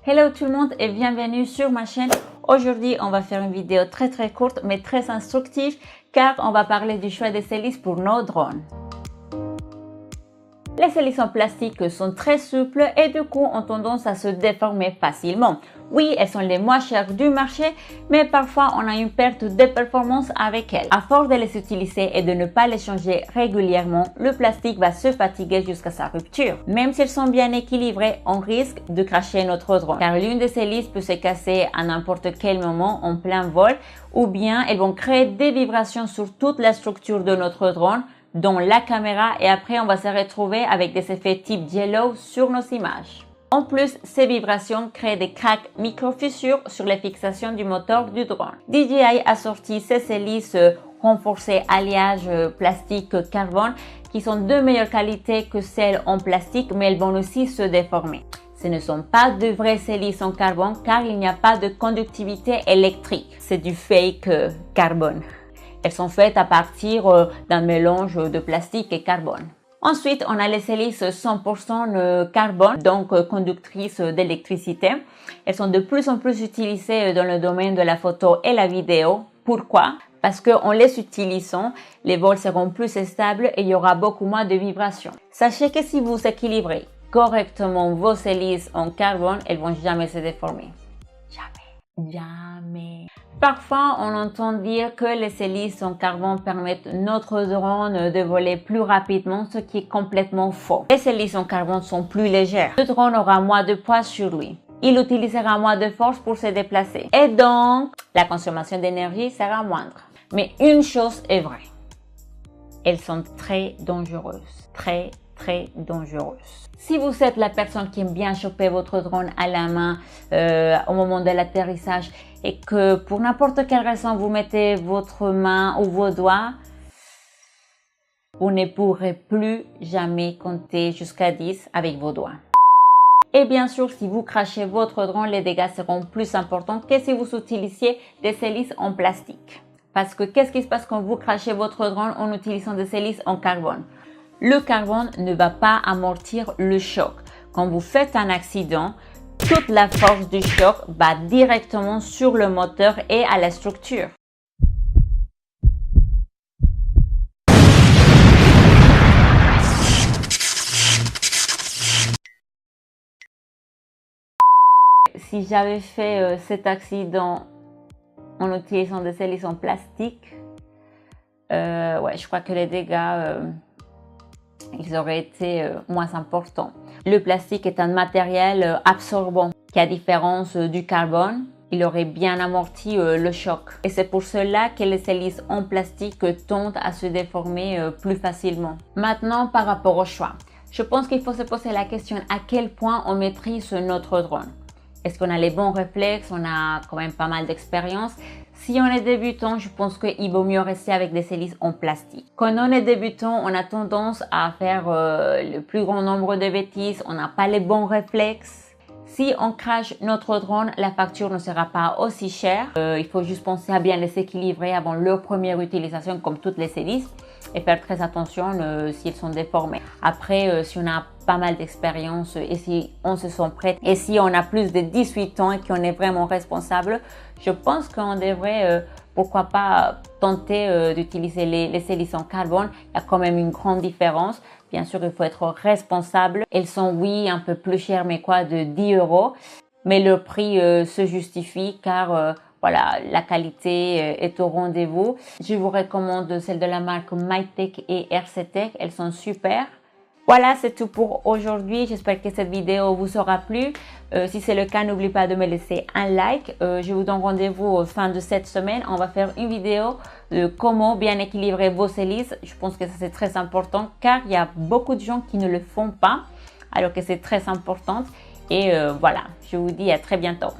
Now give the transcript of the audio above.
Hello tout le monde et bienvenue sur ma chaîne. Aujourd'hui, on va faire une vidéo très courte mais très instructive car on va parler du choix des hélices pour nos drones. Les hélices en plastique sont très souples et du coup ont tendance à se déformer facilement. Oui, elles sont les moins chères du marché, mais parfois on a une perte de performance avec elles. À force de les utiliser et de ne pas les changer régulièrement, le plastique va se fatiguer jusqu'à sa rupture. Même s'ils sont bien équilibrés, on risque de cracher notre drone car l'une des hélices peut se casser à n'importe quel moment en plein vol ou bien elles vont créer des vibrations sur toute la structure de notre drone, dont la caméra, et après on va se retrouver avec des effets type yellow sur nos images. En plus, ces vibrations créent des cracks micro-fissures sur les fixations du moteur du drone. DJI a sorti ces hélices renforcées alliage plastique carbone qui sont de meilleure qualité que celles en plastique, mais elles vont aussi se déformer. Ce ne sont pas de vraies hélices en carbone car il n'y a pas de conductivité électrique. C'est du fake carbone. Elles sont faites à partir d'un mélange de plastique et carbone. Ensuite, on a les hélices 100% carbone, donc conductrices d'électricité. Elles sont de plus en plus utilisées dans le domaine de la photo et la vidéo. Pourquoi? Parce qu'en les utilisant, les vols seront plus stables et il y aura beaucoup moins de vibrations. Sachez que si vous équilibrez correctement vos hélices en carbone, elles vont jamais se déformer. Jamais. Parfois, on entend dire que les hélices en carbone permettent notre drone de voler plus rapidement, ce qui est complètement faux. Les hélices en carbone sont plus légères. Le drone aura moins de poids sur lui. Il utilisera moins de force pour se déplacer. Et donc, la consommation d'énergie sera moindre. Mais une chose est vraie. Elles sont très dangereuses. Très dangereuses. Si vous êtes la personne qui aime bien choper votre drone à la main au moment de l'atterrissage et que pour n'importe quelle raison vous mettez votre main ou vos doigts, vous ne pourrez plus jamais compter jusqu'à 10 avec vos doigts. Et bien sûr, si vous crachez votre drone, les dégâts seront plus importants que si vous utilisiez des hélices en plastique. Parce que qu'est-ce qui se passe quand vous crachez votre drone en utilisant des hélices en carbone? Le carbone ne va pas amortir le choc. Quand vous faites un accident, toute la force du choc va directement sur le moteur et à la structure. Si j'avais fait cet accident en utilisant des hélices en plastique, je crois que les dégâts ils auraient été moins importants. Le plastique est un matériel absorbant qui, à différence du carbone, il aurait bien amorti le choc. Et c'est pour cela que les hélices en plastique tendent à se déformer plus facilement. Maintenant, par rapport au choix, je pense qu'il faut se poser la question à quel point on maîtrise notre drone. Est-ce qu'on a les bons réflexes? On a quand même pas mal d'expérience. Si on est débutant, je pense qu'il vaut mieux rester avec des hélices en plastique. Quand on est débutant, on a tendance à faire le plus grand nombre de bêtises. On n'a pas les bons réflexes. Si on crache notre drone, la facture ne sera pas aussi chère. Il faut juste penser à bien les équilibrer avant leur première utilisation comme toutes les hélices et faire très attention s'ils sont déformés. Après, si on a pas mal d'expérience et si on se sent prêt et si on a plus de 18 ans et qu'on est vraiment responsable, je pense qu'on devrait, pourquoi pas, tenter d'utiliser les hélices en carbone. Il y a quand même une grande différence. Bien sûr, il faut être responsable. Elles sont, oui, un peu plus chères, mais quoi, de 10 €. Mais le prix se justifie car voilà, la qualité est au rendez-vous. Je vous recommande celles de la marque Mytech et RCTech. Elles sont super. Voilà, c'est tout pour aujourd'hui. J'espère que cette vidéo vous aura plu. Si c'est le cas, n'oubliez pas de me laisser un like. Je vous donne rendez-vous fin de cette semaine. On va faire une vidéo de comment bien équilibrer vos hélices. Je pense que ça c'est très important car il y a beaucoup de gens qui ne le font pas alors que c'est très important. Et voilà, je vous dis à très bientôt.